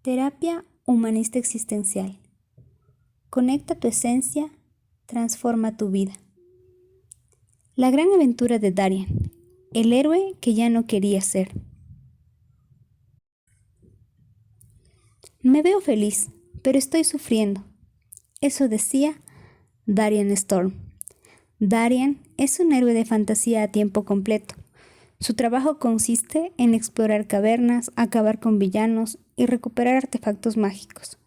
Terapia humanista existencial. Conecta tu esencia, transforma tu vida. La gran aventura de Darian, el héroe que ya no quería ser. Me veo feliz, pero estoy sufriendo. Eso decía Darian Storm. Darian es un héroe de fantasía a tiempo completo. Su trabajo consiste en explorar cavernas, acabar con villanos y recuperar artefactos mágicos.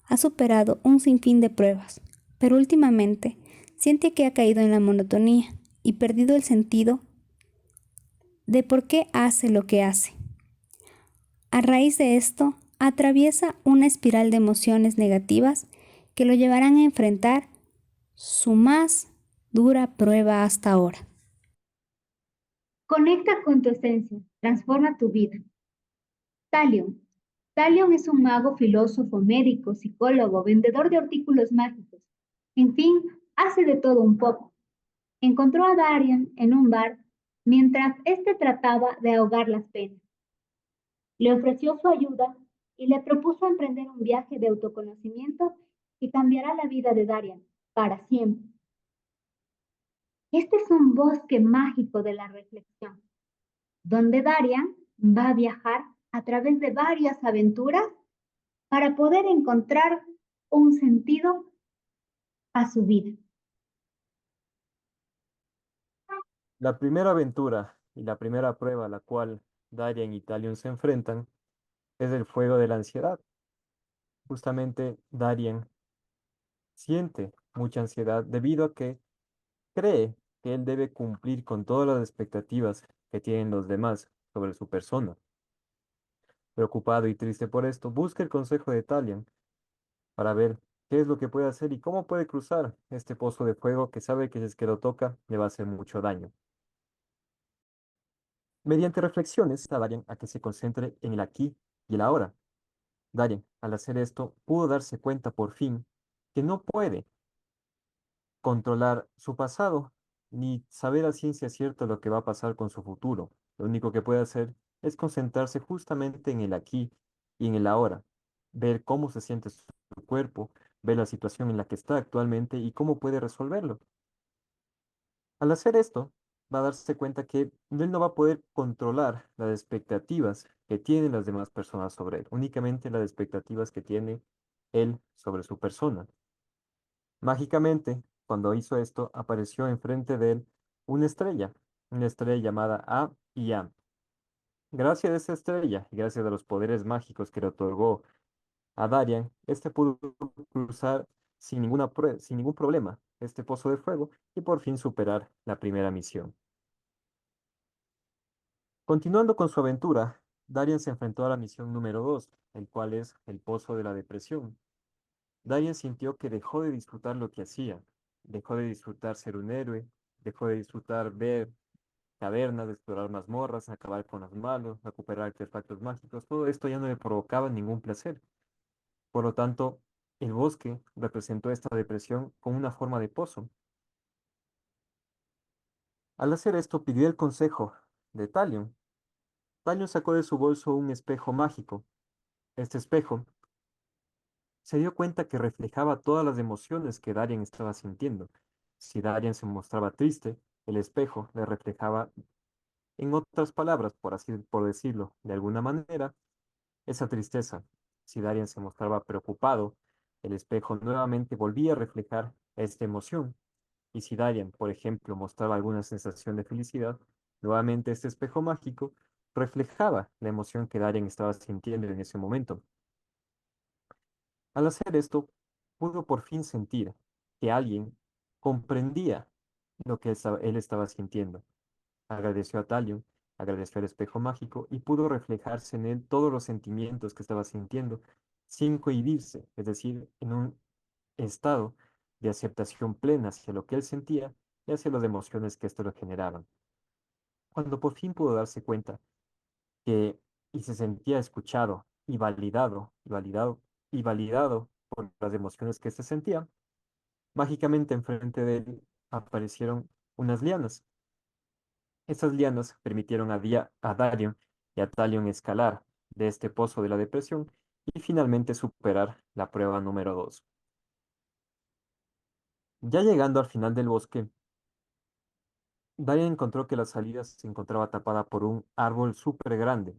Ha superado un sinfín de pruebas, pero últimamente siente que ha caído en la monotonía y perdido el sentido de por qué hace lo que hace. A raíz de esto, atraviesa una espiral de emociones negativas que lo llevarán a enfrentar su más dura prueba hasta ahora. Conecta con tu esencia, transforma tu vida. Talion. Talion es un mago, filósofo, médico, psicólogo, vendedor de artículos mágicos. En fin, hace de todo un poco. Encontró a Darian en un bar mientras éste trataba de ahogar las penas. Le ofreció su ayuda y le propuso emprender un viaje de autoconocimiento que cambiará la vida de Darian para siempre. Este es un bosque mágico de la reflexión, donde Darian va a viajar a través de varias aventuras para poder encontrar un sentido a su vida. La primera aventura y la primera prueba a la cual Darian y Talion se enfrentan es el fuego de la ansiedad. Justamente Darian siente mucha ansiedad debido a que cree que él debe cumplir con todas las expectativas que tienen los demás sobre su persona. Preocupado y triste por esto, busca el consejo de Talion para ver qué es lo que puede hacer y cómo puede cruzar este pozo de fuego que sabe que si es que lo toca le va a hacer mucho daño. Mediante reflexiones, a Darian a que se concentre en el aquí y el ahora. Darian, al hacer esto, pudo darse cuenta por fin que no puede controlar su pasado ni saber a ciencia cierta lo que va a pasar con su futuro. Lo único que puede hacer es concentrarse justamente en el aquí y en el ahora, ver cómo se siente su cuerpo, ver la situación en la que está actualmente y cómo puede resolverlo. Al hacer esto, va a darse cuenta que él no va a poder controlar las expectativas que tienen las demás personas sobre él, únicamente las expectativas que tiene él sobre su persona. Mágicamente, cuando hizo esto, apareció enfrente de él una estrella llamada A y A. Gracias a esa estrella y gracias a los poderes mágicos que le otorgó a Darian, este pudo cruzar sin ningún problema este pozo de fuego y por fin superar la primera misión. Continuando con su aventura, Darian se enfrentó a la misión número 2, el cual es el Pozo de la Depresión. Darian sintió que dejó de disfrutar lo que hacía, dejó de disfrutar ser un héroe, dejó de disfrutar ver cavernas, explorar mazmorras, acabar con los malos, recuperar artefactos mágicos. Todo esto ya no le provocaba ningún placer. Por lo tanto, el bosque representó esta depresión como una forma de pozo. Al hacer esto, pidió el consejo de Talion. Talion sacó de su bolso un espejo mágico. Este espejo se dio cuenta que reflejaba todas las emociones que Darian estaba sintiendo. Si Darian se mostraba triste, el espejo le reflejaba, en otras palabras, por decirlo de alguna manera, esa tristeza. Si Darian se mostraba preocupado, el espejo nuevamente volvía a reflejar esta emoción. Y si Darian, por ejemplo, mostraba alguna sensación de felicidad, nuevamente este espejo mágico reflejaba la emoción que Darian estaba sintiendo en ese momento. Al hacer esto, pudo por fin sentir que alguien comprendía lo que él estaba sintiendo. Agradeció a Talion, agradeció al espejo mágico y pudo reflejarse en él todos los sentimientos que estaba sintiendo sin cohibirse, es decir, en un estado de aceptación plena hacia lo que él sentía y hacia las emociones que esto le generaban. Cuando por fin pudo darse cuenta que y se sentía escuchado y validado por las emociones que se sentía, mágicamente enfrente de él aparecieron unas lianas. Estas lianas permitieron a Darion y a Talion escalar de este pozo de la depresión y finalmente superar la prueba número 2. Ya llegando al final del bosque, Darian encontró que la salida se encontraba tapada por un árbol súper grande.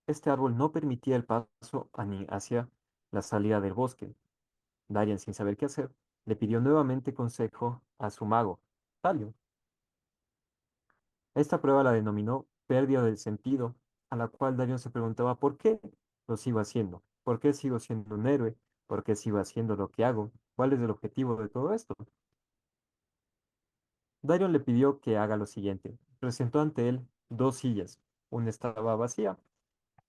Este árbol no permitía el paso hacia la salida del bosque. Darian, sin saber qué hacer, le pidió nuevamente consejo a su mago, Talion. Esta prueba la denominó pérdida del sentido, a la cual Darion se preguntaba por qué lo sigo haciendo, por qué sigo siendo un héroe, por qué sigo haciendo lo que hago, cuál es el objetivo de todo esto. Darion le pidió que haga lo siguiente. Presentó ante él dos sillas. Una estaba vacía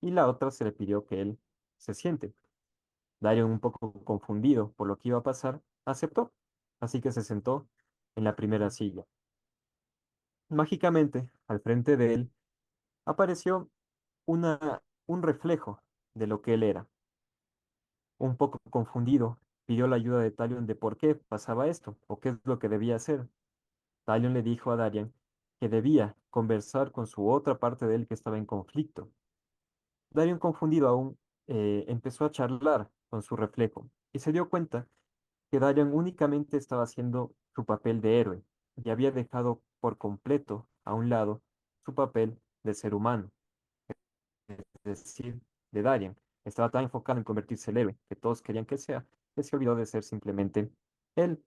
y la otra se le pidió que él se siente. Darion, un poco confundido por lo que iba a pasar, aceptó. Así que se sentó en la primera silla. Mágicamente, al frente de él, apareció un reflejo de lo que él era. Un poco confundido, pidió la ayuda de Talion de por qué pasaba esto o qué es lo que debía hacer. Talion le dijo a Darian que debía conversar con su otra parte de él que estaba en conflicto. Darian, confundido aún, empezó a charlar con su reflejo y se dio cuenta que Darian únicamente estaba haciendo su papel de héroe y había dejado por completo a un lado su papel de ser humano, es decir, de Darian. Estaba tan enfocado en convertirse en el héroe que todos querían que sea, que se olvidó de ser simplemente él.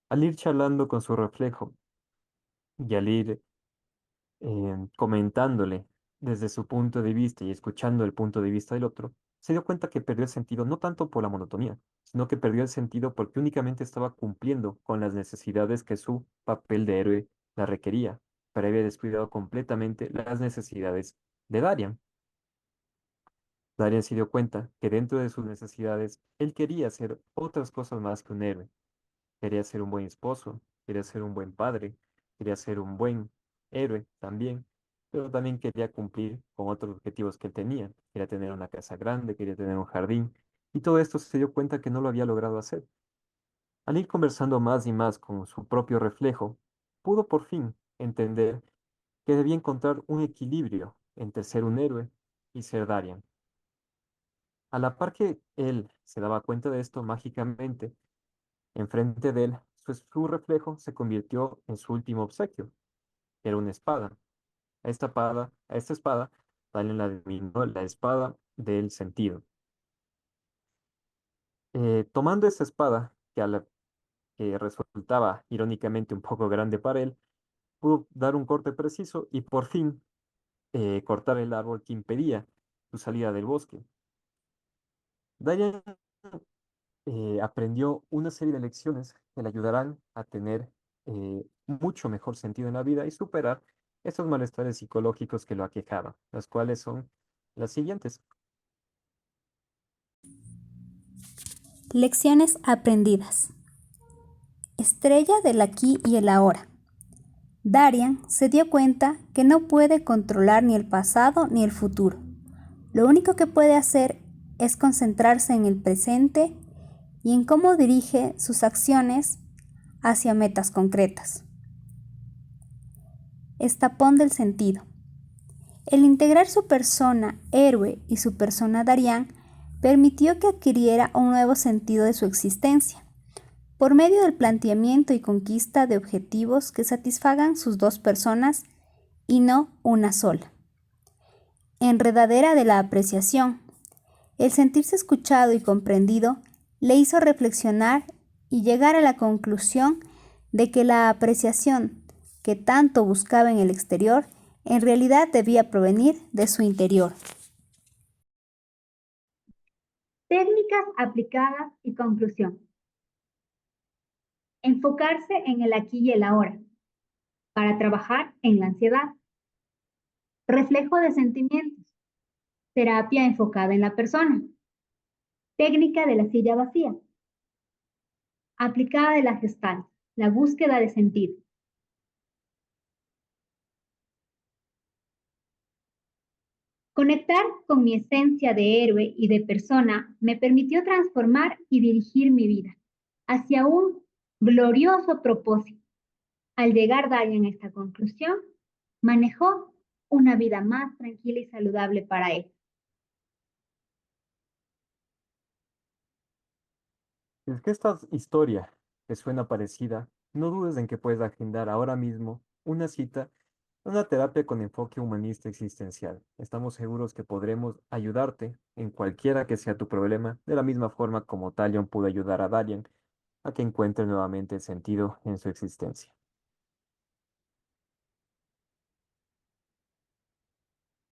Al ir charlando con su reflejo y al ir comentándole desde su punto de vista y escuchando el punto de vista del otro, se dio cuenta que perdió el sentido no tanto por la monotonía, sino que perdió el sentido porque únicamente estaba cumpliendo con las necesidades que su papel de héroe la requería, pero había descuidado completamente las necesidades de Darian. Darian se dio cuenta que dentro de sus necesidades él quería hacer otras cosas más que un héroe. Quería ser un buen esposo, quería ser un buen padre, quería ser un buen héroe también, pero también quería cumplir con otros objetivos que él tenía. Quería tener una casa grande, quería tener un jardín, y todo esto se dio cuenta que no lo había logrado hacer. Al ir conversando más y más con su propio reflejo, pudo por fin entender que debía encontrar un equilibrio entre ser un héroe y ser Darian. A la par que él se daba cuenta de esto mágicamente, enfrente de él, su reflejo se convirtió en su último obsequio, que era una espada. A esta espada, Dalian la denominó la espada del sentido. Tomando esa espada, que resultaba irónicamente un poco grande para él, pudo dar un corte preciso y por fin cortar el árbol que impedía su salida del bosque. Dalian aprendió una serie de lecciones que le ayudarán a tener mucho mejor sentido en la vida y superar esos malestares psicológicos que lo aquejaban, las cuales son las siguientes. Lecciones aprendidas. Estrella del aquí y el ahora. Darian se dio cuenta que no puede controlar ni el pasado ni el futuro. Lo único que puede hacer es concentrarse en el presente y en cómo dirige sus acciones hacia metas concretas. Estapón del sentido. El integrar su persona héroe y su persona Darian permitió que adquiriera un nuevo sentido de su existencia, por medio del planteamiento y conquista de objetivos que satisfagan sus dos personas y no una sola. Enredadera de la apreciación. El sentirse escuchado y comprendido le hizo reflexionar y llegar a la conclusión de que la apreciación que tanto buscaba en el exterior en realidad debía provenir de su interior. Técnicas aplicadas y conclusión. Enfocarse en el aquí y el ahora para trabajar en la ansiedad. Reflejo de sentimientos. Terapia enfocada en la persona. Técnica de la silla vacía. Aplicada de la Gestalt. La búsqueda de sentido. Conectar con mi esencia de héroe y de persona me permitió transformar y dirigir mi vida hacia un glorioso propósito. Al llegar Darian a esta conclusión, manejó una vida más tranquila y saludable para él. Si es que esta historia te suena parecida, no dudes en que puedes agendar ahora mismo una cita, una terapia con enfoque humanista existencial. Estamos seguros que podremos ayudarte en cualquiera que sea tu problema, de la misma forma como Talion pudo ayudar a Darien a que encuentre nuevamente el sentido en su existencia.